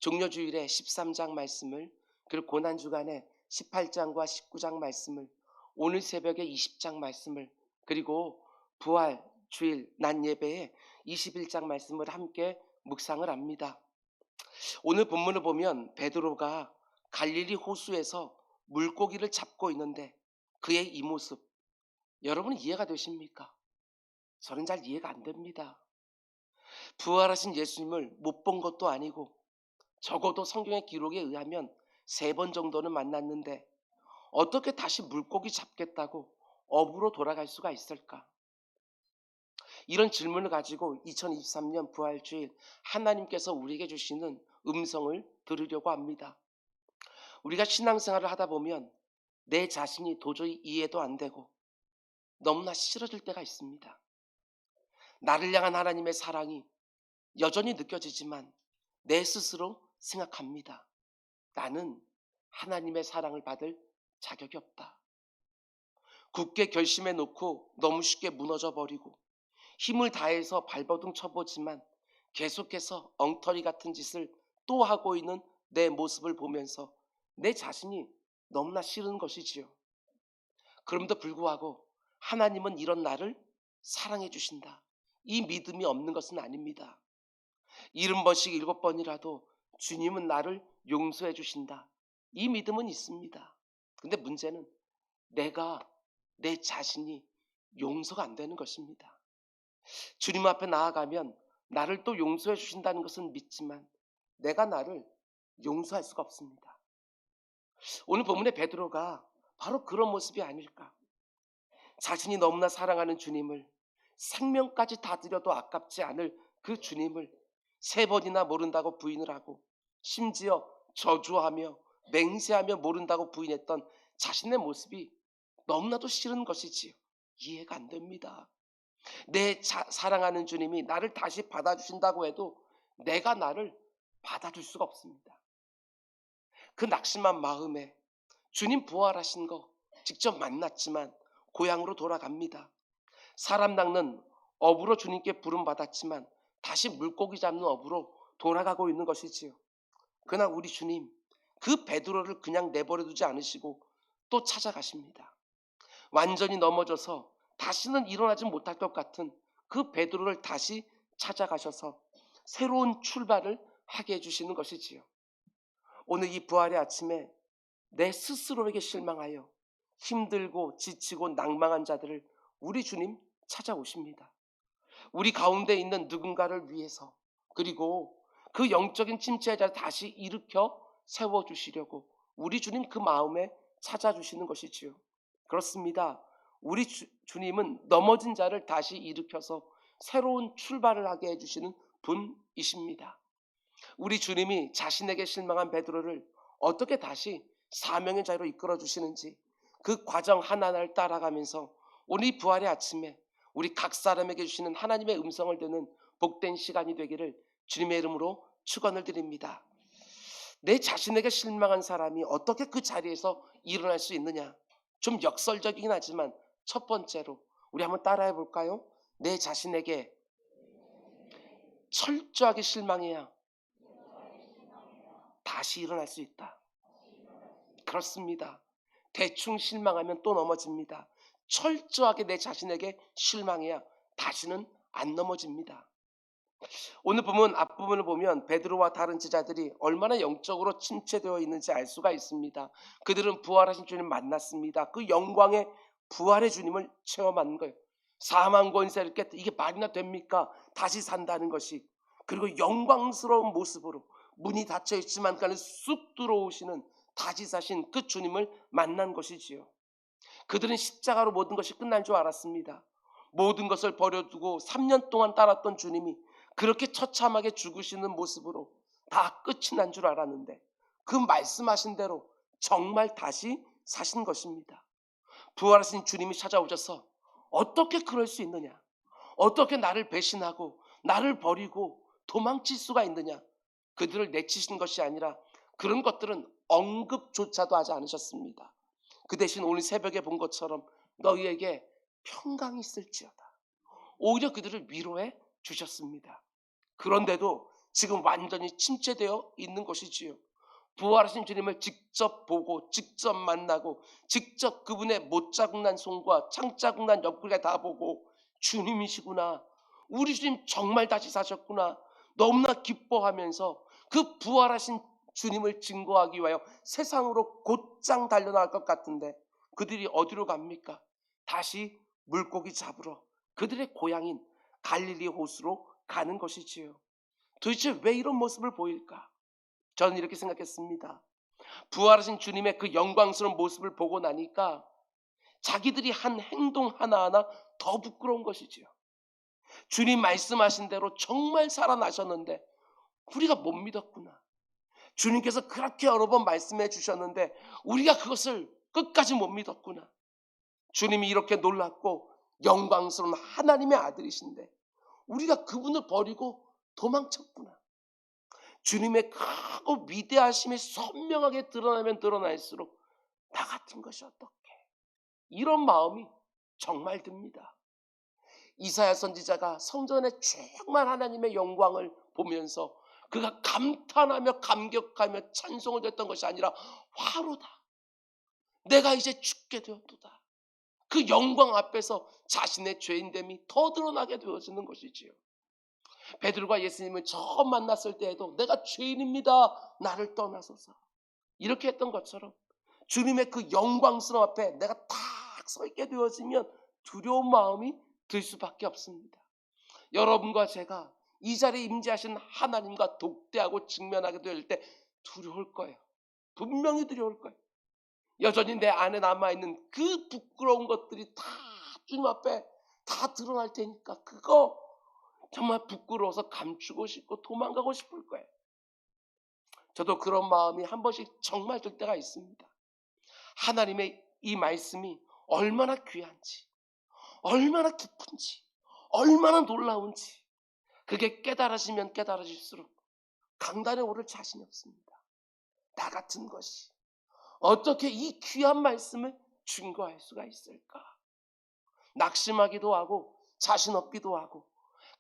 종려주일에 13장 말씀을, 그리고 고난주간에 18장과 19장 말씀을, 오늘 새벽에 20장 말씀을, 그리고 부활 주일 낮 예배에 21장 말씀을 함께 묵상을 합니다. 오늘 본문을 보면 베드로가 갈릴리 호수에서 물고기를 잡고 있는데 그의 이 모습, 여러분 이해가 되십니까? 저는 잘 이해가 안 됩니다. 부활하신 예수님을 못 본 것도 아니고 적어도 성경의 기록에 의하면 3번 정도는 만났는데 어떻게 다시 물고기 잡겠다고 업으로 돌아갈 수가 있을까? 이런 질문을 가지고 2023년 부활주일 하나님께서 우리에게 주시는 음성을 들으려고 합니다. 우리가 신앙생활을 하다 보면 내 자신이 도저히 이해도 안 되고 너무나 싫어질 때가 있습니다. 나를 향한 하나님의 사랑이 여전히 느껴지지만 내 스스로 생각합니다. 나는 하나님의 사랑을 받을 자격이 없다. 굳게 결심해 놓고 너무 쉽게 무너져 버리고 힘을 다해서 발버둥 쳐보지만 계속해서 엉터리 같은 짓을 또 하고 있는 내 모습을 보면서 내 자신이 너무나 싫은 것이지요. 그럼에도 불구하고 하나님은 이런 나를 사랑해 주신다, 이 믿음이 없는 것은 아닙니다. 70번씩 7번이라도 주님은 나를 용서해 주신다, 이 믿음은 있습니다. 근데 문제는 내가, 내 자신이 용서가 안 되는 것입니다. 주님 앞에 나아가면 나를 또 용서해 주신다는 것은 믿지만 내가 나를 용서할 수가 없습니다. 오늘 본문의 베드로가 바로 그런 모습이 아닐까. 자신이 너무나 사랑하는 주님을, 생명까지 다 드려도 아깝지 않을 그 주님을 3번이나 모른다고 부인을 하고 심지어 저주하며 맹세하며 모른다고 부인했던 자신의 모습이 너무나도 싫은 것이지요. 이해가 안 됩니다. 내 사랑하는 주님이 나를 다시 받아주신다고 해도 내가 나를 받아줄 수가 없습니다. 그 낙심한 마음에 주님 부활하신 거 직접 만났지만 고향으로 돌아갑니다. 사람 낚는 업으로 주님께 부름받았지만 다시 물고기 잡는 업으로 돌아가고 있는 것이지요. 그러나 우리 주님 그 베드로를 그냥 내버려 두지 않으시고 또 찾아가십니다. 완전히 넘어져서 다시는 일어나지 못할 것 같은 그 베드로를 다시 찾아가셔서 새로운 출발을 하게 해주시는 것이지요. 오늘 이 부활의 아침에 내 스스로에게 실망하여 힘들고 지치고 낭망한 자들을 우리 주님 찾아오십니다. 우리 가운데 있는 누군가를 위해서, 그리고 그 영적인 침체자를 다시 일으켜 세워주시려고 우리 주님 그 마음에 찾아주시는 것이지요. 그렇습니다. 우리 주님은 넘어진 자를 다시 일으켜서 새로운 출발을 하게 해주시는 분이십니다. 우리 주님이 자신에게 실망한 베드로를 어떻게 다시 사명의 자리로 이끌어 주시는지 그 과정 하나하나를 따라가면서 오늘 이 부활의 아침에 우리 각 사람에게 주시는 하나님의 음성을 듣는 복된 시간이 되기를 주님의 이름으로 축원을 드립니다. 내 자신에게 실망한 사람이 어떻게 그 자리에서 일어날 수 있느냐? 좀 역설적이긴 하지만 첫 번째로 우리 한번 따라해 볼까요? 내 자신에게 철저하게 실망해야 다시 일어날 수 있다. 그렇습니다. 대충 실망하면 또 넘어집니다. 철저하게 내 자신에게 실망해야 다시는 안 넘어집니다. 오늘 보면 앞부분을 보면 베드로와 다른 제자들이 얼마나 영적으로 침체되어 있는지 알 수가 있습니다. 그들은 부활하신 주님 만났습니다. 그 영광의 부활의 주님을 체험한 거예요. 사망 권세를 깼다, 이게 말이나 됩니까? 다시 산다는 것이. 그리고 영광스러운 모습으로 문이 닫혀 있지만 그는 쑥 들어오시는 다시 사신 그 주님을 만난 것이지요. 그들은 십자가로 모든 것이 끝난 줄 알았습니다. 모든 것을 버려두고 3년 동안 따랐던 주님이 그렇게 처참하게 죽으시는 모습으로 다 끝이 난 줄 알았는데 그 말씀하신 대로 정말 다시 사신 것입니다. 부활하신 주님이 찾아오셔서 어떻게 그럴 수 있느냐? 어떻게 나를 배신하고 나를 버리고 도망칠 수가 있느냐? 그들을 내치신 것이 아니라 그런 것들은 언급조차도 하지 않으셨습니다. 그 대신 오늘 새벽에 본 것처럼 너희에게 평강이 있을지어다, 오히려 그들을 위로해 주셨습니다. 그런데도 지금 완전히 침체되어 있는 것이지요. 부활하신 주님을 직접 보고 직접 만나고 직접 그분의 못자국난 손과 창자국난 옆구리가 다 보고 주님이시구나, 우리 주님 정말 다시 사셨구나, 너무나 기뻐하면서 그 부활하신 주님을 증거하기 위하여 세상으로 곧장 달려나갈 것 같은데 그들이 어디로 갑니까? 다시 물고기 잡으러 그들의 고향인 갈릴리 호수로 가는 것이지요. 도대체 왜 이런 모습을 보일까? 저는 이렇게 생각했습니다. 부활하신 주님의 그 영광스러운 모습을 보고 나니까 자기들이 한 행동 하나하나 더 부끄러운 것이지요. 주님 말씀하신 대로 정말 살아나셨는데 우리가 못 믿었구나. 주님께서 그렇게 여러 번 말씀해 주셨는데 우리가 그것을 끝까지 못 믿었구나. 주님이 이렇게 놀랍고 영광스러운 하나님의 아들이신데 우리가 그분을 버리고 도망쳤구나. 주님의 크고 위대하심이 선명하게 드러나면 드러날수록 나 같은 것이 어떻게, 이런 마음이 정말 듭니다. 이사야 선지자가 성전에 정말 하나님의 영광을 보면서 그가 감탄하며 감격하며 찬송을 했던 것이 아니라 화로다, 내가 이제 죽게 되었도다, 그 영광 앞에서 자신의 죄인됨이 더 드러나게 되어지는 것이지요. 베드로가 예수님을 처음 만났을 때에도 내가 죄인입니다, 나를 떠나소서, 이렇게 했던 것처럼 주님의 그 영광스러움 앞에 내가 딱 서 있게 되어지면 두려운 마음이 들 수밖에 없습니다. 여러분과 제가 이 자리에 임재하신 하나님과 독대하고 직면하게 될 때 두려울 거예요. 분명히 두려울 거예요. 여전히 내 안에 남아있는 그 부끄러운 것들이 다 주님 앞에 다 드러날 테니까 그거 정말 부끄러워서 감추고 싶고 도망가고 싶을 거예요. 저도 그런 마음이 한 번씩 정말 들 때가 있습니다. 하나님의 이 말씀이 얼마나 귀한지, 얼마나 깊은지, 얼마나 놀라운지 그게 깨달아지면 깨달아질수록 강단에 오를 자신이 없습니다. 나 같은 것이 어떻게 이 귀한 말씀을 증거할 수가 있을까? 낙심하기도 하고 자신 없기도 하고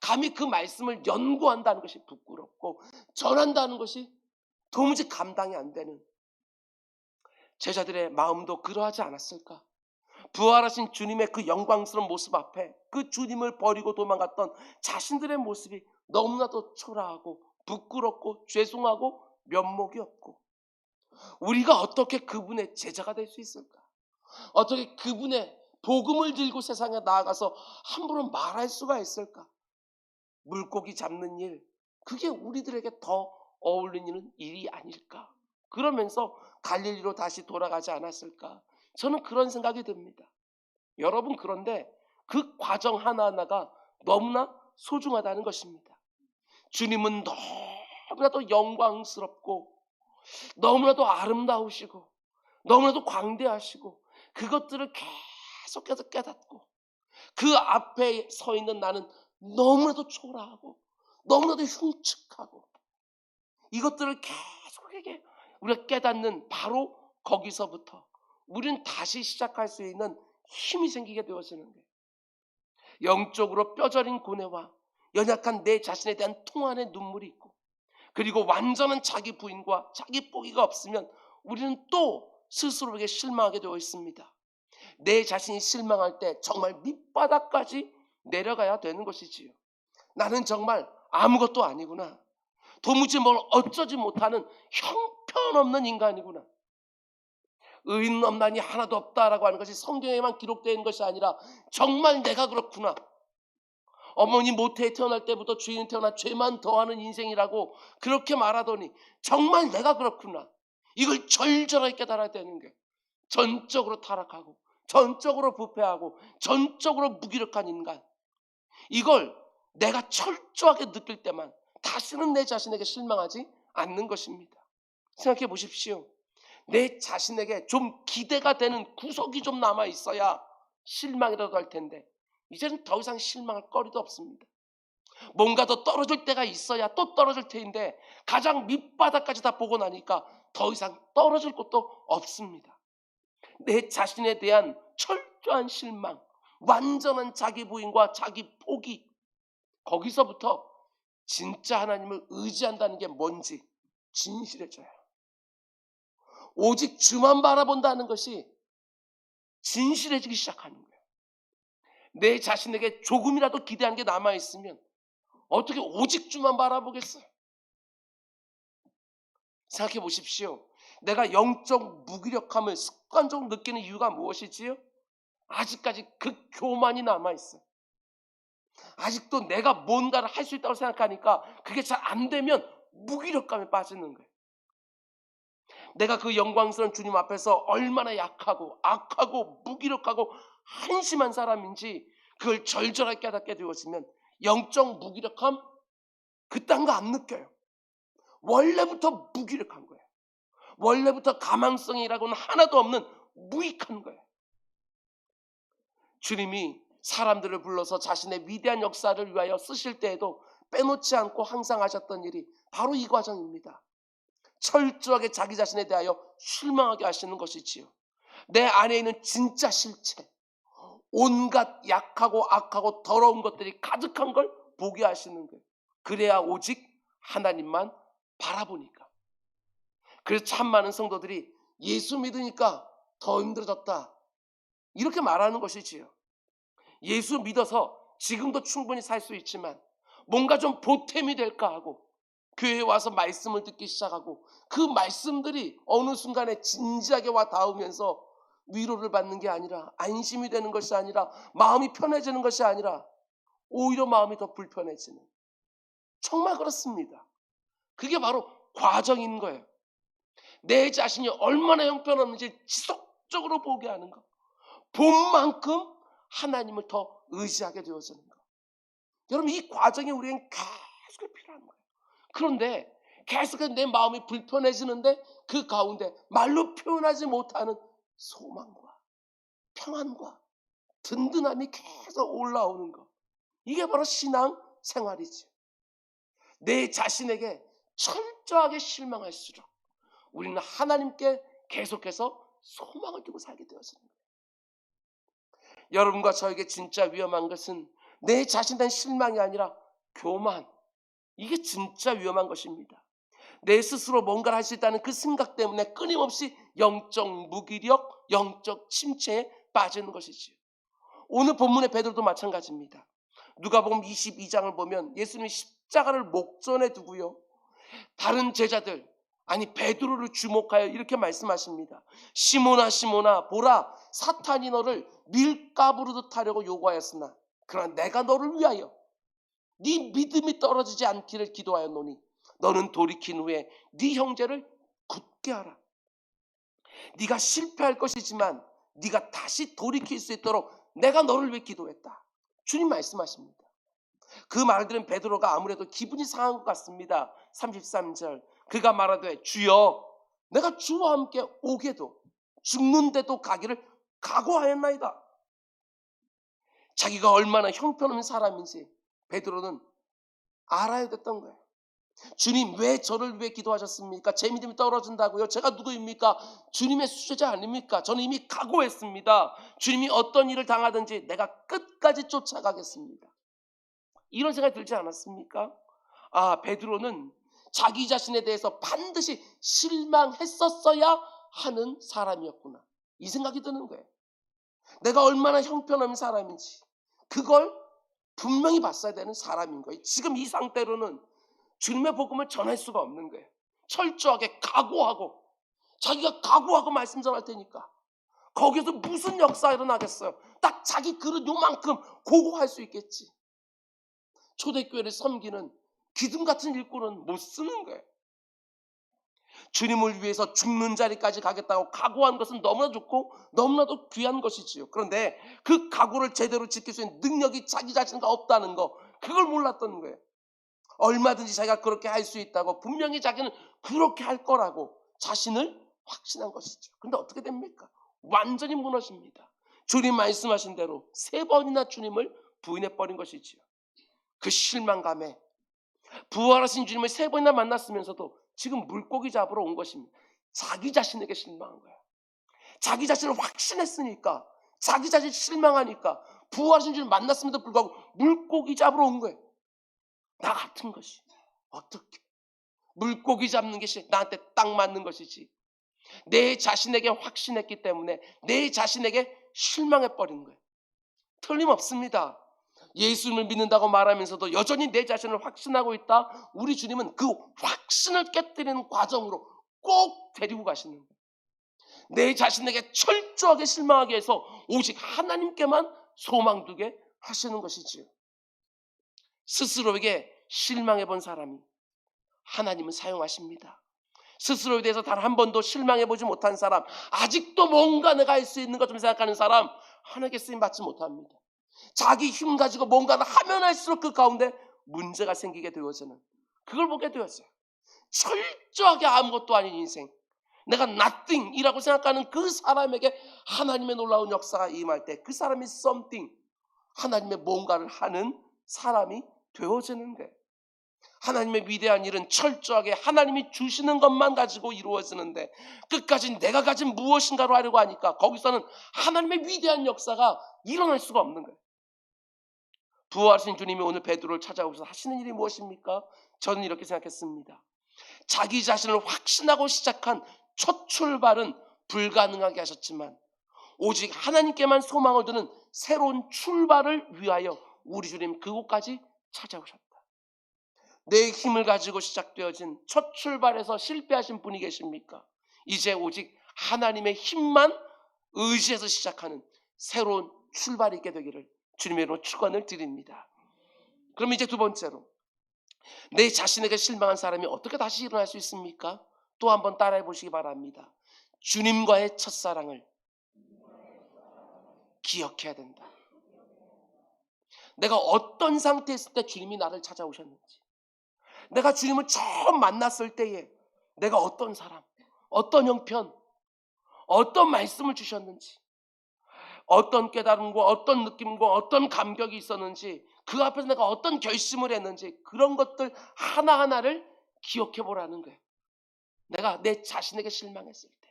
감히 그 말씀을 연구한다는 것이 부끄럽고 전한다는 것이 도무지 감당이 안 되는 제자들의 마음도 그러하지 않았을까? 부활하신 주님의 그 영광스러운 모습 앞에 그 주님을 버리고 도망갔던 자신들의 모습이 너무나도 초라하고 부끄럽고 죄송하고 면목이 없고 우리가 어떻게 그분의 제자가 될 수 있을까? 어떻게 그분의 복음을 들고 세상에 나아가서 함부로 말할 수가 있을까? 물고기 잡는 일, 그게 우리들에게 더 어울리는 일이 아닐까? 그러면서 갈릴리로 다시 돌아가지 않았을까? 저는 그런 생각이 듭니다. 여러분, 그런데 그 과정 하나하나가 너무나 소중하다는 것입니다. 주님은 너무나도 영광스럽고 너무나도 아름다우시고 너무나도 광대하시고 그것들을 계속해서 깨닫고 그 앞에 서 있는 나는 너무나도 초라하고 너무나도 흉측하고 이것들을 계속하게 우리가 깨닫는 바로 거기서부터 우리는 다시 시작할 수 있는 힘이 생기게 되어지는 거예요. 영적으로 뼈저린 고뇌와 연약한 내 자신에 대한 통한의 눈물이 있고 그리고 완전한 자기 부인과 자기 포기가 없으면 우리는 또 스스로에게 실망하게 되어 있습니다. 내 자신이 실망할 때 정말 밑바닥까지 내려가야 되는 것이지요. 나는 정말 아무것도 아니구나. 도무지 뭘 어쩌지 못하는 형편없는 인간이구나. 의인 없나니 하나도 없다라고 하는 것이 성경에만 기록되어 있는 것이 아니라 정말 내가 그렇구나. 어머니 모태에 태어날 때부터 죄인 태어나 죄만 더하는 인생이라고 그렇게 말하더니 정말 내가 그렇구나. 이걸 절절하게 깨달아야 되는 게 전적으로 타락하고 전적으로 부패하고 전적으로 무기력한 인간, 이걸 내가 철저하게 느낄 때만 다시는 내 자신에게 실망하지 않는 것입니다. 생각해 보십시오. 내 자신에게 좀 기대가 되는 구석이 좀 남아 있어야 실망이라도 할 텐데 이제는 더 이상 실망할 거리도 없습니다. 뭔가 더 떨어질 때가 있어야 또 떨어질 테인데 가장 밑바닥까지 다 보고 나니까 더 이상 떨어질 곳도 없습니다. 내 자신에 대한 철저한 실망, 완전한 자기 부인과 자기 포기, 거기서부터 진짜 하나님을 의지한다는 게 뭔지 진실해져요. 오직 주만 바라본다는 것이 진실해지기 시작하는 거예요. 내 자신에게 조금이라도 기대한 게 남아있으면 어떻게 오직 주만 바라보겠어요? 생각해 보십시오. 내가 영적 무기력함을 습관적으로 느끼는 이유가 무엇이지요? 아직까지 그 교만이 남아있어요. 아직도 내가 뭔가를 할 수 있다고 생각하니까 그게 잘 안 되면 무기력감에 빠지는 거예요. 내가 그 영광스러운 주님 앞에서 얼마나 약하고 악하고 무기력하고 한심한 사람인지 그걸 절절하게 깨닫게 되어지면 영적 무기력함 그딴 거 안 느껴요. 원래부터 무기력한 거예요. 원래부터 가망성이라고는 하나도 없는 무익한 거예요. 주님이 사람들을 불러서 자신의 위대한 역사를 위하여 쓰실 때에도 빼놓지 않고 항상 하셨던 일이 바로 이 과정입니다. 철저하게 자기 자신에 대하여 실망하게 하시는 것이지요. 내 안에 있는 진짜 실체, 온갖 약하고 악하고 더러운 것들이 가득한 걸 보게 하시는 거예요. 그래야 오직 하나님만 바라보니까. 그래서 참 많은 성도들이 예수 믿으니까 더 힘들어졌다 이렇게 말하는 것이지요. 예수 믿어서 지금도 충분히 살 수 있지만 뭔가 좀 보탬이 될까 하고 교회에 와서 말씀을 듣기 시작하고 그 말씀들이 어느 순간에 진지하게 와 닿으면서 위로를 받는 게 아니라 안심이 되는 것이 아니라 마음이 편해지는 것이 아니라 오히려 마음이 더 불편해지는, 정말 그렇습니다. 그게 바로 과정인 거예요. 내 자신이 얼마나 형편없는지 지속적으로 보게 하는 것, 본 만큼 하나님을 더 의지하게 되어지는 것. 여러분, 이 과정이 우리에겐 계속 필요한 거예요. 그런데 계속해서 내 마음이 불편해지는데 그 가운데 말로 표현하지 못하는 소망과 평안과 든든함이 계속 올라오는 것, 이게 바로 신앙 생활이지. 내 자신에게 철저하게 실망할수록 우리는 하나님께 계속해서 소망을 두고 살게 되어지는 거예요. 여러분과 저에게 진짜 위험한 것은 내 자신에 대한 실망이 아니라 교만, 이게 진짜 위험한 것입니다. 내 스스로 뭔가를 할 수 있다는 그 생각 때문에 끊임없이 영적 무기력, 영적 침체에 빠지는 것이지요. 오늘 본문의 베드로도 마찬가지입니다. 누가복음 22장을 보면 예수님이 십자가를 목전에 두고요, 다른 제자들, 아니 베드로를 주목하여 이렇게 말씀하십니다. 시몬아 시몬아, 보라, 사탄이 너를 밀가부르듯 하려고 요구하였으나 그러나 내가 너를 위하여 네 믿음이 떨어지지 않기를 기도하였노니 너는 돌이킨 후에 네 형제를 굳게 하라. 네가 실패할 것이지만 네가 다시 돌이킬 수 있도록 내가 너를 위해 기도했다. 주님 말씀하십니다. 그 말을 들은 베드로가 아무래도 기분이 상한 것 같습니다. 33절, 그가 말하되 주여, 내가 주와 함께 오게도 죽는데도 가기를 각오하였나이다. 자기가 얼마나 형편없는 사람인지 베드로는 알아야 됐던 거예요. 주님, 왜 저를 위해 기도하셨습니까? 제 믿음이 떨어진다고요? 제가 누구입니까? 주님의 수제자 아닙니까? 저는 이미 각오했습니다. 주님이 어떤 일을 당하든지 내가 끝까지 쫓아가겠습니다. 이런 생각이 들지 않았습니까? 아, 베드로는 자기 자신에 대해서 반드시 실망했었어야 하는 사람이었구나, 이 생각이 드는 거예요. 내가 얼마나 형편없는 사람인지 그걸 분명히 봤어야 되는 사람인 거예요. 지금 이 상태로는 주님의 복음을 전할 수가 없는 거예요. 철저하게 각오하고, 자기가 각오하고 말씀 전할 테니까 거기서 무슨 역사가 일어나겠어요? 딱 자기 그릇 요만큼 고고할 수 있겠지. 초대교회를 섬기는 기둥 같은 일꾼은 못 쓰는 거예요. 주님을 위해서 죽는 자리까지 가겠다고 각오한 것은 너무나 좋고 너무나도 귀한 것이지요. 그런데 그 각오를 제대로 지킬 수 있는 능력이 자기 자신과 없다는 거, 그걸 몰랐던 거예요. 얼마든지 자기가 그렇게 할 수 있다고, 분명히 자기는 그렇게 할 거라고 자신을 확신한 것이죠. 그런데 어떻게 됩니까? 완전히 무너집니다. 주님 말씀하신 대로 3번이나 주님을 부인해버린 것이지요. 그 실망감에 부활하신 주님을 3번이나 만났으면서도 지금 물고기 잡으러 온 것입니다. 자기 자신에게 실망한 거야. 자기 자신을 확신했으니까, 자기 자신 실망하니까 부활하신 주님 만났음에도 불구하고 물고기 잡으러 온 거예요. 나 같은 것이 어떻게 물고기 잡는 것이 나한테 딱 맞는 것이지. 내 자신에게 확신했기 때문에 내 자신에게 실망해버리는 거예요. 틀림없습니다. 예수님을 믿는다고 말하면서도 여전히 내 자신을 확신하고 있다. 우리 주님은 그 확신을 깨뜨리는 과정으로 꼭 데리고 가시는 거예요. 내 자신에게 철저하게 실망하게 해서 오직 하나님께만 소망 두게 하시는 것이지요. 스스로에게 실망해 본 사람이 하나님은 사용하십니다. 스스로에 대해서 단 한 번도 실망해 보지 못한 사람, 아직도 뭔가 내가 할 수 있는 것 좀 생각하는 사람, 하나님께 쓰임 받지 못합니다. 자기 힘 가지고 뭔가를 하면 할수록 그 가운데 문제가 생기게 되어서는 그걸 보게 되었어요. 철저하게 아무것도 아닌 인생, 내가 nothing이라고 생각하는 그 사람에게 하나님의 놀라운 역사가 임할 때 그 사람이 something, 하나님의 뭔가를 하는 사람이 되어지는 거예요. 하나님의 위대한 일은 철저하게 하나님이 주시는 것만 가지고 이루어지는데 끝까지 내가 가진 무엇인가로 하려고 하니까 거기서는 하나님의 위대한 역사가 일어날 수가 없는 거예요. 부활하신 주님이 오늘 베드로를 찾아오셔서 하시는 일이 무엇입니까? 저는 이렇게 생각했습니다. 자기 자신을 확신하고 시작한 첫 출발은 불가능하게 하셨지만 오직 하나님께만 소망을 두는 새로운 출발을 위하여 우리 주님 그곳까지 찾아오셨다. 내 힘을 가지고 시작되어진 첫 출발에서 실패하신 분이 계십니까? 이제 오직 하나님의 힘만 의지해서 시작하는 새로운 출발이 있게 되기를 주님의 이름으로 축원을 드립니다. 그럼 이제 두 번째로, 내 자신에게 실망한 사람이 어떻게 다시 일어날 수 있습니까? 또 한번 따라해 보시기 바랍니다. 주님과의 첫사랑을 기억해야 된다. 내가 어떤 상태에 있을 때 주님이 나를 찾아오셨는지, 내가 주님을 처음 만났을 때에 내가 어떤 사람, 어떤 형편, 어떤 말씀을 주셨는지, 어떤 깨달음과 어떤 느낌과 어떤 감격이 있었는지, 그 앞에서 내가 어떤 결심을 했는지, 그런 것들 하나하나를 기억해 보라는 거예요. 내가 내 자신에게 실망했을 때.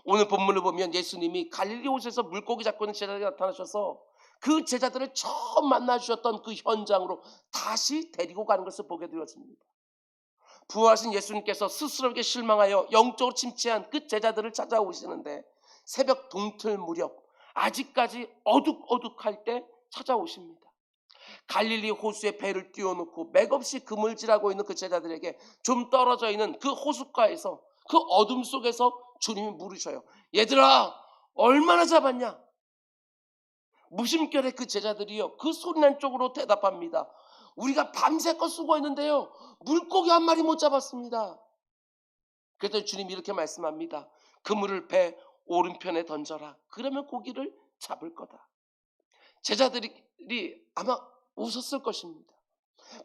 오늘 본문을 보면 예수님이 갈릴리 호수에서 물고기 잡고 있는 제자들이 나타나셔서 그 제자들을 처음 만나주셨던 그 현장으로 다시 데리고 가는 것을 보게 되었습니다. 부활하신 예수님께서 스스로에게 실망하여 영적으로 침체한 그 제자들을 찾아오시는데 새벽 동틀 무렵 아직까지 어둑어둑할 때 찾아오십니다. 갈릴리 호수에 배를 띄워놓고 맥없이 그물질하고 있는 그 제자들에게 좀 떨어져 있는 그 호숫가에서 그 어둠 속에서 주님이 물으셔요. 얘들아, 얼마나 잡았냐? 무심결에 그 제자들이요, 그 소리난 쪽으로 대답합니다. 우리가 밤새껏 수고했는데요, 물고기 한 마리 못 잡았습니다. 그래서 주님이 이렇게 말씀합니다. 그물을 배 오른편에 던져라. 그러면 고기를 잡을 거다. 제자들이 아마 웃었을 것입니다.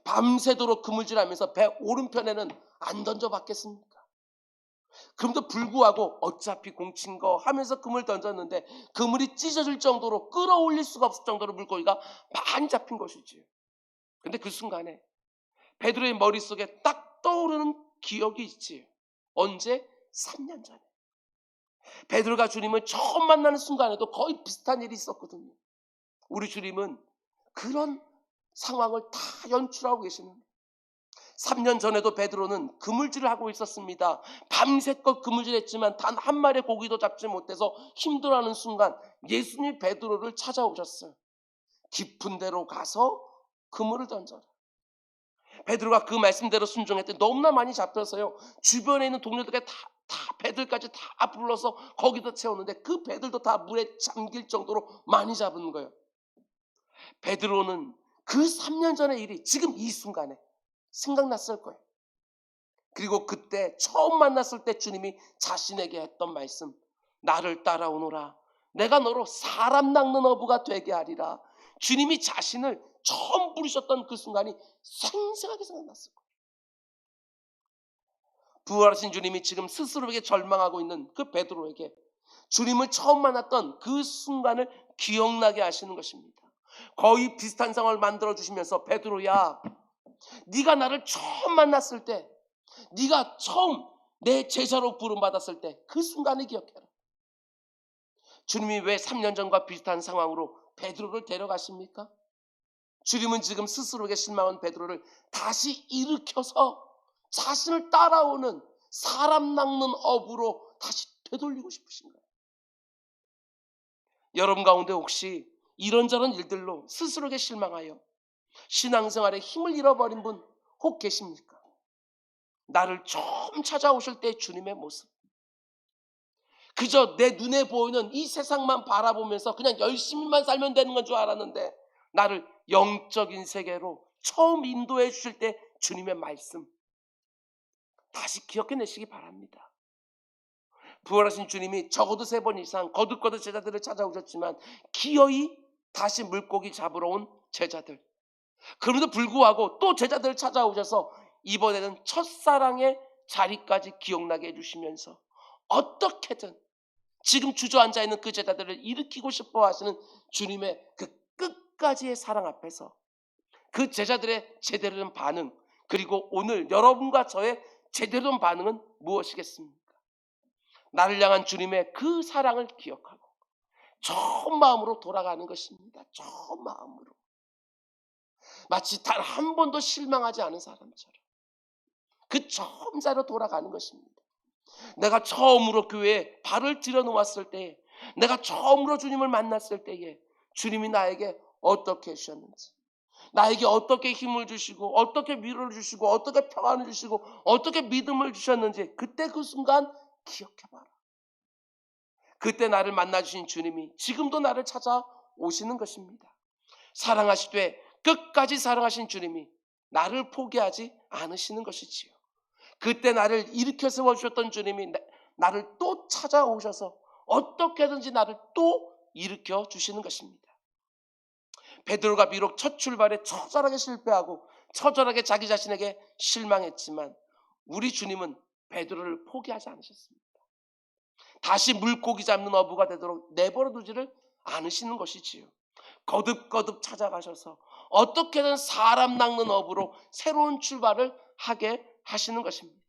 밤새도록 그물질하면서 배 오른편에는 안 던져봤겠습니까? 그럼도 불구하고 어차피 공친 거 하면서 그물 던졌는데 그물이 찢어질 정도로 끌어올릴 수가 없을 정도로 물고기가 많이 잡힌 것이지. 근데 그 순간에 베드로의 머릿속에 딱 떠오르는 기억이 있지. 언제? 3년 전에 베드로가 주님을 처음 만나는 순간에도 거의 비슷한 일이 있었거든요. 우리 주님은 그런 상황을 다 연출하고 계시는 거예요. 3년 전에도 베드로는 그물질을 하고 있었습니다. 밤새껏 그물질했지만 단 한 마리의 고기도 잡지 못해서 힘들어하는 순간 예수님이 베드로를 찾아오셨어요. 깊은 데로 가서 그물을 던져라. 베드로가 그 말씀대로 순종했더니 너무나 많이 잡혀서요, 주변에 있는 동료들에게 다 배들까지 다 불러서 거기다 채웠는데 그 배들도 다 물에 잠길 정도로 많이 잡은 거예요. 베드로는 그 3년 전의 일이 지금 이 순간에 생각났을 거예요. 그리고 그때 처음 만났을 때 주님이 자신에게 했던 말씀, 나를 따라오너라, 내가 너로 사람 낚는 어부가 되게 하리라. 주님이 자신을 처음 부르셨던 그 순간이 생생하게 생각났을 거예요. 부활하신 주님이 지금 스스로에게 절망하고 있는 그 베드로에게 주님을 처음 만났던 그 순간을 기억나게 하시는 것입니다. 거의 비슷한 상황을 만들어주시면서 베드로야, 네가 나를 처음 만났을 때, 네가 처음 내 제자로 부름받았을 때 그 순간을 기억해라. 주님이 왜 3년 전과 비슷한 상황으로 베드로를 데려가십니까? 주님은 지금 스스로에게 실망한 베드로를 다시 일으켜서 자신을 따라오는 사람 낚는 업으로 다시 되돌리고 싶으신 거예요. 여러분 가운데 혹시 이런저런 일들로 스스로에게 실망하여 신앙생활에 힘을 잃어버린 분 혹 계십니까? 나를 처음 찾아오실 때 주님의 모습, 그저 내 눈에 보이는 이 세상만 바라보면서 그냥 열심히만 살면 되는 건 줄 알았는데, 나를 영적인 세계로 처음 인도해 주실 때 주님의 말씀 다시 기억해내시기 바랍니다. 부활하신 주님이 적어도 3번 이상 거듭거듭 제자들을 찾아오셨지만 기어이 다시 물고기 잡으러 온 제자들, 그럼에도 불구하고 또 제자들을 찾아오셔서 이번에는 첫사랑의 자리까지 기억나게 해주시면서 어떻게든 지금 주저앉아 있는 그 제자들을 일으키고 싶어 하시는 주님의 그 끝까지의 사랑 앞에서 그 제자들의 제대로 된 반응, 그리고 오늘 여러분과 저의 제대로 된 반응은 무엇이겠습니까? 나를 향한 주님의 그 사랑을 기억하고 처음 마음으로 돌아가는 것입니다. 처음 마음으로. 마치 단 한 번도 실망하지 않은 사람처럼 그 처음 자리로 돌아가는 것입니다. 내가 처음으로 교회에 발을 들여놓았을 때에, 내가 처음으로 주님을 만났을 때에 주님이 나에게 어떻게 해주셨는지, 나에게 어떻게 힘을 주시고 어떻게 위로를 주시고 어떻게 평안을 주시고 어떻게 믿음을 주셨는지 그때 그 순간 기억해봐라. 그때 나를 만나주신 주님이 지금도 나를 찾아오시는 것입니다. 사랑하시되 끝까지 사랑하신 주님이 나를 포기하지 않으시는 것이지요. 그때 나를 일으켜 세워주셨던 주님이 나를 또 찾아오셔서 어떻게든지 나를 또 일으켜 주시는 것입니다. 베드로가 비록 첫 출발에 처절하게 실패하고 처절하게 자기 자신에게 실망했지만 우리 주님은 베드로를 포기하지 않으셨습니다. 다시 물고기 잡는 어부가 되도록 내버려 두지를 않으시는 것이지요. 거듭거듭 찾아가셔서 어떻게든 사람 낚는 어부로 새로운 출발을 하게 하시는 것입니다.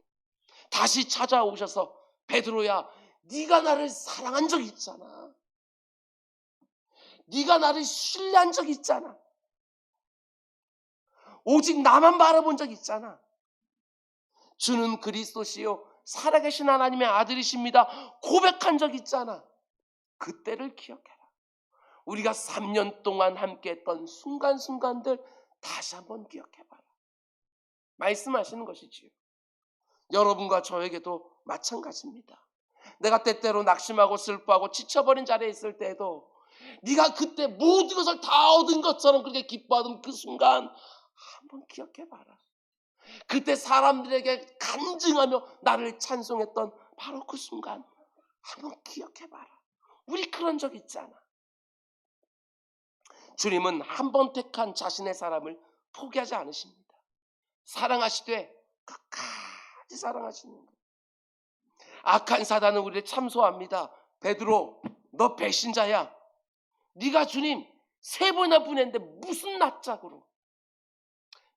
다시 찾아오셔서 베드로야, 네가 나를 사랑한 적 있잖아. 네가 나를 신뢰한 적 있잖아. 오직 나만 바라본 적 있잖아. 주는 그리스도시요 살아계신 하나님의 아들이십니다. 고백한 적 있잖아. 그때를 기억해라. 우리가 3년 동안 함께했던 순간순간들 다시 한번 기억해봐라. 말씀하시는 것이지요. 여러분과 저에게도 마찬가지입니다. 내가 때때로 낙심하고 슬퍼하고 지쳐버린 자리에 있을 때에도 네가 그때 모든 것을 다 얻은 것처럼 그렇게 기뻐하던 그 순간 한번 기억해봐라. 그때 사람들에게 간증하며 나를 찬송했던 바로 그 순간 한번 기억해봐라. 우리 그런 적 있잖아. 주님은 한 번 택한 자신의 사람을 포기하지 않으십니다. 사랑하시되 끝까지 사랑하시는 거예요. 악한 사단은 우리를 참소합니다. 베드로, 너 배신자야. 네가 주님 3번이나 보냈는데 무슨 낯짝으로.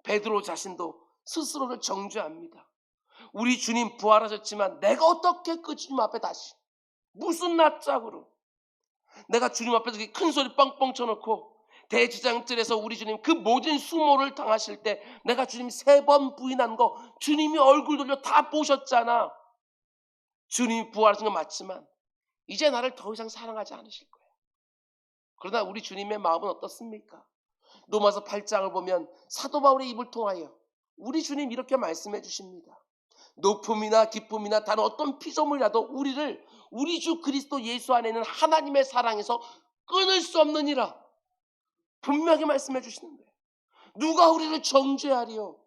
베드로 자신도 스스로를 정죄합니다. 우리 주님 부활하셨지만 내가 어떻게 그 주님 앞에 다시 무슨 낯짝으로, 내가 주님 앞에서 큰 소리 뻥뻥 쳐놓고 대지장뜰에서 우리 주님 그 모든 수모를 당하실 때 내가 주님 3번 부인한 거 주님이 얼굴 돌려 다 보셨잖아. 주님이 부활하신 건 맞지만 이제 나를 더 이상 사랑하지 않으실 거예요. 그러나 우리 주님의 마음은 어떻습니까? 로마서 8장을 보면 사도 바울의 입을 통하여 우리 주님 이렇게 말씀해 주십니다. 높음이나 기쁨이나 다른 어떤 피조물이라도 우리를 우리 주 그리스도 예수 안에 있는 하나님의 사랑에서 끊을 수 없느니라 분명히 말씀해 주시는 거예요. 누가 우리를 정죄하리요?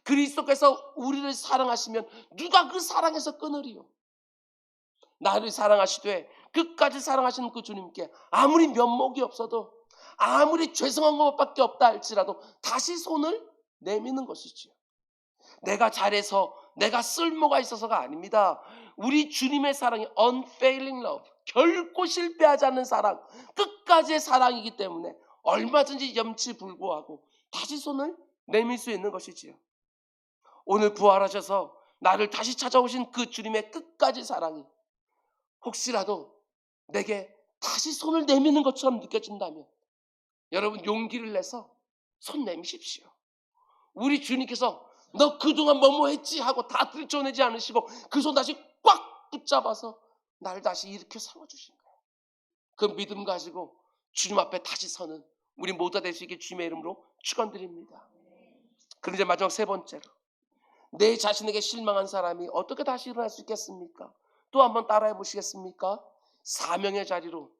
그리스도께서 우리를 사랑하시면 누가 그 사랑에서 끊으리요? 나를 사랑하시되 끝까지 사랑하시는 그 주님께 아무리 면목이 없어도 아무리 죄송한 것밖에 없다 할지라도 다시 손을 내미는 것이지요. 내가 잘해서 내가 쓸모가 있어서가 아닙니다. 우리 주님의 사랑이 unfailing love, 결코 실패하지 않는 사랑, 끝까지의 사랑이기 때문에 얼마든지 염치불고하고 다시 손을 내밀 수 있는 것이지요. 오늘 부활하셔서 나를 다시 찾아오신 그 주님의 끝까지 사랑이 혹시라도 내게 다시 손을 내미는 것처럼 느껴진다면 여러분 용기를 내서 손 내미십시오. 우리 주님께서 너 그동안 뭐뭐 했지 하고 다 들춰내지 않으시고 그 손 다시 꽉 붙잡아서 나를 다시 일으켜 세워주신 거예요. 그 믿음 가지고 주님 앞에 다시 서는 우리 모두가 될 수 있게 주님의 이름으로 축원드립니다. 그럼 이제 마지막 세 번째로, 내 자신에게 실망한 사람이 어떻게 다시 일어날 수 있겠습니까? 또 한번 따라해 보시겠습니까? 사명의 자리로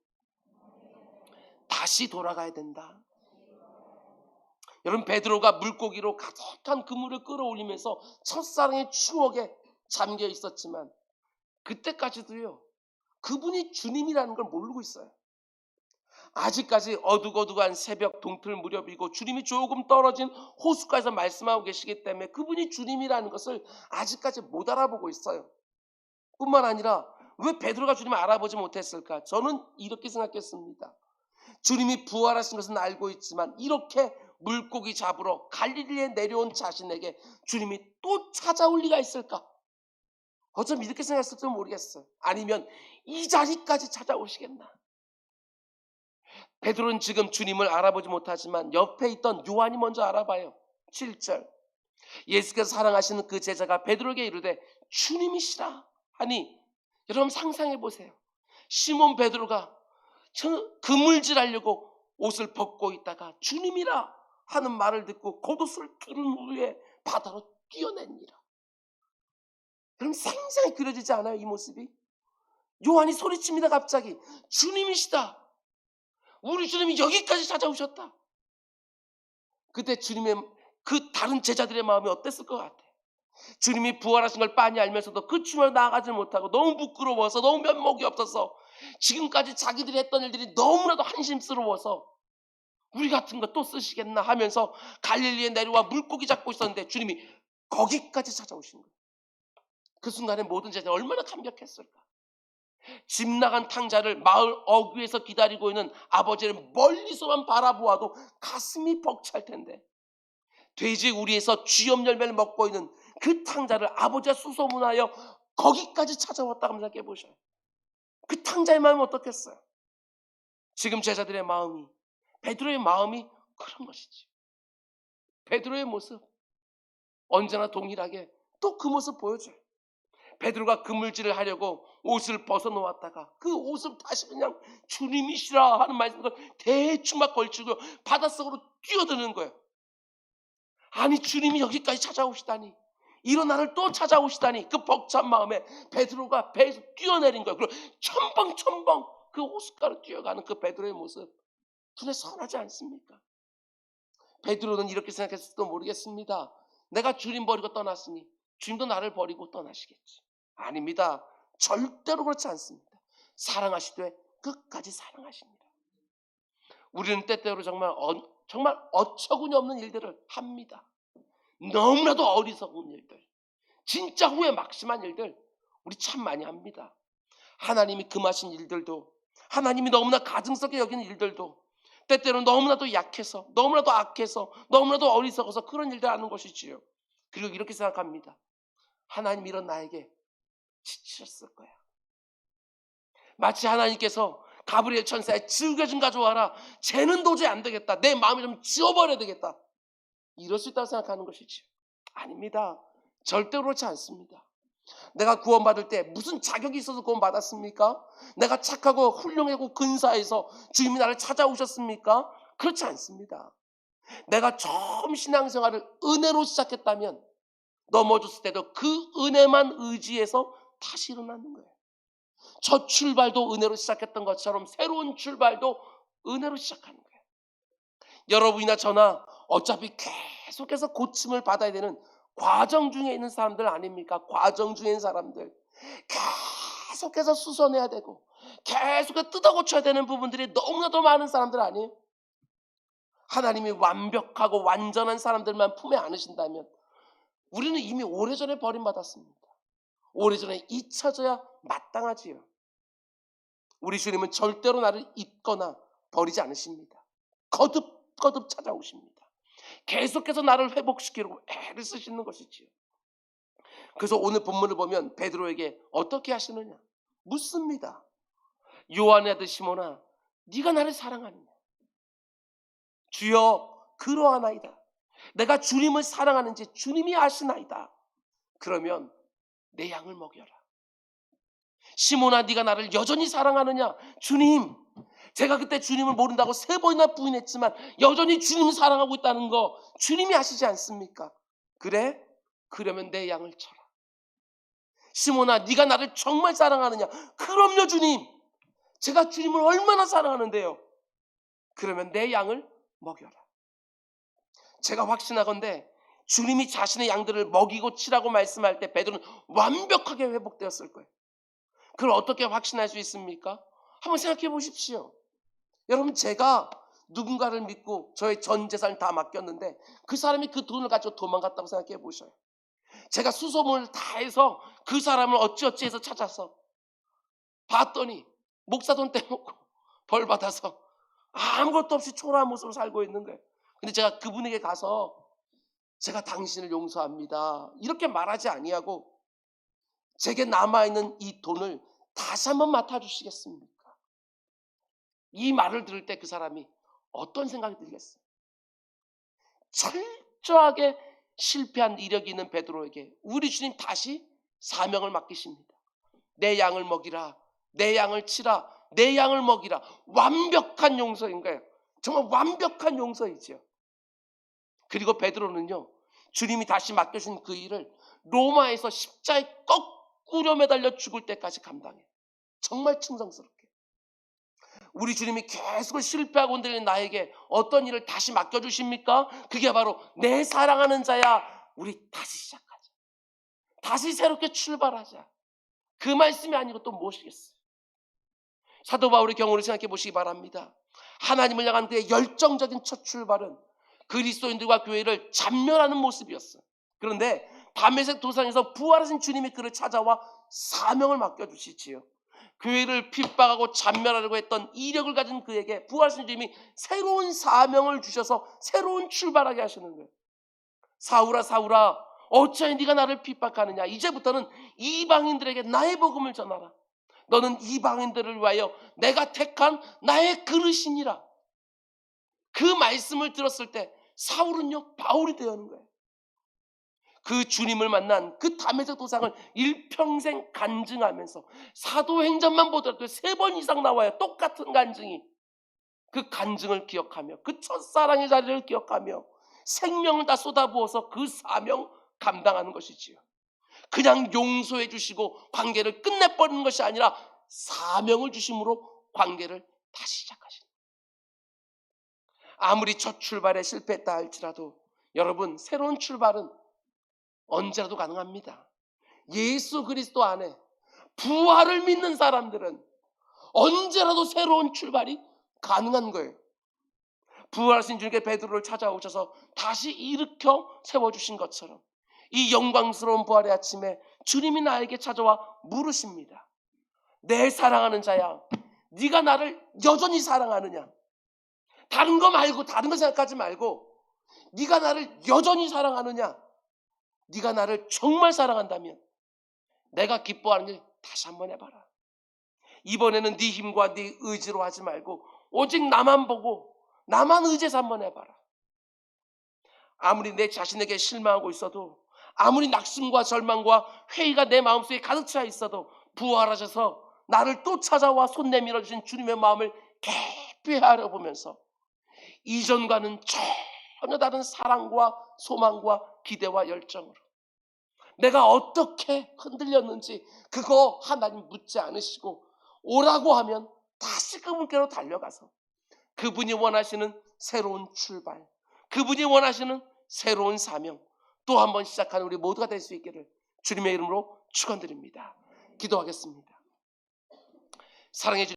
다시 돌아가야 된다. 여러분, 베드로가 물고기로 가득한 그물을 끌어올리면서 첫사랑의 추억에 잠겨 있었지만 그때까지도요, 그분이 주님이라는 걸 모르고 있어요. 아직까지 어둑어둑한 새벽 동틀 무렵이고 주님이 조금 떨어진 호숫가에서 말씀하고 계시기 때문에 그분이 주님이라는 것을 아직까지 못 알아보고 있어요. 뿐만 아니라 왜 베드로가 주님을 알아보지 못했을까? 저는 이렇게 생각했습니다. 주님이 부활하신 것은 알고 있지만 이렇게 물고기 잡으러 갈릴리에 내려온 자신에게 주님이 또 찾아올 리가 있을까? 어쩜 이렇게 생각했을지 모르겠어요. 아니면 이 자리까지 찾아오시겠나? 베드로는 지금 주님을 알아보지 못하지만 옆에 있던 요한이 먼저 알아봐요. 7절, 예수께서 사랑하시는 그 제자가 베드로에게 이르되 주님이시라 하니, 여러분 상상해 보세요. 시몬 베드로가 그물질하려고 옷을 벗고 있다가 주님이라 하는 말을 듣고 겉옷을 두른 후에 바다로 뛰어냅니다. 여러분 상상이 그려지지 않아요? 이 모습이. 요한이 소리칩니다. 갑자기 주님이시다. 우리 주님이 여기까지 찾아오셨다. 그때 주님의 그 다른 제자들의 마음이 어땠을 것 같아요? 주님이 부활하신 걸 빤히 알면서도 그 주님을 나아가지 못하고 너무 부끄러워서, 너무 면목이 없어서, 지금까지 자기들이 했던 일들이 너무나도 한심스러워서 우리 같은 거 또 쓰시겠나 하면서 갈릴리에 내려와 물고기 잡고 있었는데 주님이 거기까지 찾아오신 거예요. 그 순간에 모든 제자들이 얼마나 감격했을까. 집 나간 탕자를 마을 어귀에서 기다리고 있는 아버지를 멀리서만 바라보아도 가슴이 벅찰 텐데, 돼지 우리에서 쥐염 열매를 먹고 있는 그 탕자를 아버지가 수소문하여 거기까지 찾아왔다고 생각해 보셔요. 그 탕자의 마음이 어떻겠어요? 지금 제자들의 마음이, 베드로의 마음이 그런 것이지. 베드로의 모습 언제나 동일하게 또 그 모습 보여줘요. 베드로가 그물질을 하려고 옷을 벗어놓았다가 그 옷을 다시 그냥 주님이시라 하는 말씀을 대충 막 걸치고 바닷속으로 뛰어드는 거예요. 아니 주님이 여기까지 찾아오시다니, 이런 나를 또 찾아오시다니, 그 벅찬 마음에 베드로가 배에서 뛰어내린 거예요. 그리고 첨벙첨벙 그 호숫가로 뛰어가는 그 베드로의 모습, 눈에 선하지 않습니까? 베드로는 이렇게 생각했을지도 모르겠습니다. 내가 주님 버리고 떠났으니 주님도 나를 버리고 떠나시겠지. 아닙니다. 절대로 그렇지 않습니다. 사랑하시되 끝까지 사랑하십니다. 우리는 때때로 정말 어처구니 없는 일들을 합니다. 너무나도 어리석은 일들, 진짜 후회 막심한 일들 우리 참 많이 합니다. 하나님이 금하신 일들도, 하나님이 너무나 가증스럽게 여기는 일들도 때때로 너무나도 약해서, 너무나도 악해서, 너무나도 어리석어서 그런 일들 하는 것이지요. 그리고 이렇게 생각합니다. 하나님 이런 나에게 지치셨을 거야. 마치 하나님께서 가브리엘 천사의 지우개 좀 가져와라, 쟤는 도저히 안 되겠다, 내 마음을 좀 지워버려야 되겠다, 이럴 수 있다고 생각하는 것이지요. 아닙니다. 절대로 그렇지 않습니다. 내가 구원받을 때 무슨 자격이 있어서 구원받았습니까? 내가 착하고 훌륭하고 근사해서 주님이 나를 찾아오셨습니까? 그렇지 않습니다. 내가 처음 신앙생활을 은혜로 시작했다면 넘어졌을 때도 그 은혜만 의지해서 다시 일어나는 거예요. 첫 출발도 은혜로 시작했던 것처럼 새로운 출발도 은혜로 시작하는 거예요. 여러분이나 저나 어차피 계속해서 고침을 받아야 되는 과정 중에 있는 사람들 아닙니까? 과정 중에 있는 사람들, 계속해서 수선해야 되고 계속해서 뜯어고쳐야 되는 부분들이 너무나도 많은 사람들 아니에요? 하나님이 완벽하고 완전한 사람들만 품에 안으신다면 우리는 이미 오래전에 버림받았습니다. 오래전에 잊혀져야 마땅하지요. 우리 주님은 절대로 나를 잊거나 버리지 않으십니다. 거듭거듭 찾아오십니다. 계속해서 나를 회복시키려고 애를 쓰시는 것이지요. 그래서 오늘 본문을 보면 베드로에게 어떻게 하시느냐 묻습니다. 요한의 아들 시몬아, 네가 나를 사랑하느냐? 주여, 그러하나이다. 내가 주님을 사랑하는지 주님이 아시나이다. 그러면 내 양을 먹여라. 시몬아, 네가 나를 여전히 사랑하느냐? 주님, 제가 그때 주님을 모른다고 3번이나 부인했지만 여전히 주님을 사랑하고 있다는 거 주님이 아시지 않습니까? 그래? 그러면 내 양을 쳐라. 시몬아, 네가 나를 정말 사랑하느냐? 그럼요, 주님. 제가 주님을 얼마나 사랑하는데요. 그러면 내 양을 먹여라. 제가 확신하건대 주님이 자신의 양들을 먹이고 치라고 말씀할 때 베드로는 완벽하게 회복되었을 거예요. 그걸 어떻게 확신할 수 있습니까? 한번 생각해 보십시오. 여러분, 제가 누군가를 믿고 저의 전 재산을 다 맡겼는데 그 사람이 그 돈을 가지고 도망갔다고 생각해 보셔요. 제가 수소문을 다 해서 그 사람을 어찌어찌 해서 찾아서 봤더니 목사 돈 떼먹고 벌 받아서 아무것도 없이 초라한 모습으로 살고 있는 거예요. 근데 제가 그분에게 가서 제가 당신을 용서합니다 이렇게 말하지 아니하고 제게 남아있는 이 돈을 다시 한번 맡아주시겠습니까? 이 말을 들을 때 그 사람이 어떤 생각이 들겠어요? 철저하게 실패한 이력이 있는 베드로에게 우리 주님 다시 사명을 맡기십니다. 내 양을 먹이라, 내 양을 치라, 내 양을 먹이라. 완벽한 용서인 거예요. 정말 완벽한 용서이죠. 그리고 베드로는요, 주님이 다시 맡겨준 그 일을 로마에서 십자에 거꾸로 매달려 죽을 때까지 감당해요. 정말 충성스럽게. 우리 주님이 계속 실패하고 흔들리는 나에게 어떤 일을 다시 맡겨주십니까? 그게 바로 내 사랑하는 자야, 우리 다시 시작하자. 다시 새롭게 출발하자. 그 말씀이 아니고 또 무엇이겠어요? 사도 바울의 경우를 생각해 보시기 바랍니다. 하나님을 향한 그의 열정적인 첫 출발은 그리스도인들과 교회를 잔멸하는 모습이었어요. 그런데 다메섹 도상에서 부활하신 주님이 그를 찾아와 사명을 맡겨주시지요. 교회를 핍박하고 잔멸하려고 했던 이력을 가진 그에게 부활하신 주님이 새로운 사명을 주셔서 새로운 출발하게 하시는 거예요. 사울아, 사울아, 어찌하여 네가 나를 핍박하느냐? 이제부터는 이방인들에게 나의 복음을 전하라. 너는 이방인들을 위하여 내가 택한 나의 그릇이니라. 그 말씀을 들었을 때 사울은요, 바울이 되는 거예요. 그 주님을 만난 그 다메섹 도상을 일평생 간증하면서 사도행전만 보더라도 3번 이상 나와요. 똑같은 간증이. 그 간증을 기억하며 그 첫사랑의 자리를 기억하며 생명을 다 쏟아부어서 그 사명 감당하는 것이지요. 그냥 용서해 주시고 관계를 끝내버리는 것이 아니라 사명을 주심으로 관계를 다시 시작하시는 거예요. 아무리 첫 출발에 실패했다 할지라도 여러분, 새로운 출발은 언제라도 가능합니다. 예수 그리스도 안에 부활을 믿는 사람들은 언제라도 새로운 출발이 가능한 거예요. 부활하신 주님께 베드로를 찾아오셔서 다시 일으켜 세워주신 것처럼 이 영광스러운 부활의 아침에 주님이 나에게 찾아와 물으십니다. 내 사랑하는 자야, 네가 나를 여전히 사랑하느냐? 다른 거 말고, 다른 거 생각하지 말고 네가 나를 여전히 사랑하느냐? 네가 나를 정말 사랑한다면 내가 기뻐하는 일 다시 한번 해봐라. 이번에는 네 힘과 네 의지로 하지 말고 오직 나만 보고 나만 의지해서 한번 해봐라. 아무리 내 자신에게 실망하고 있어도, 아무리 낙심과 절망과 회의가 내 마음속에 가득 차 있어도 부활하셔서 나를 또 찾아와 손 내밀어 주신 주님의 마음을 깊이 알아보면서 이전과는 전혀 다른 사랑과 소망과 기대와 열정으로 내가 어떻게 흔들렸는지 그거 하나님 묻지 않으시고 오라고 하면 다시 그분께로 달려가서 그분이 원하시는 새로운 출발, 그분이 원하시는 새로운 사명 또 한 번 시작하는 우리 모두가 될 수 있기를 주님의 이름으로 축원드립니다. 기도하겠습니다. 사랑해 주님.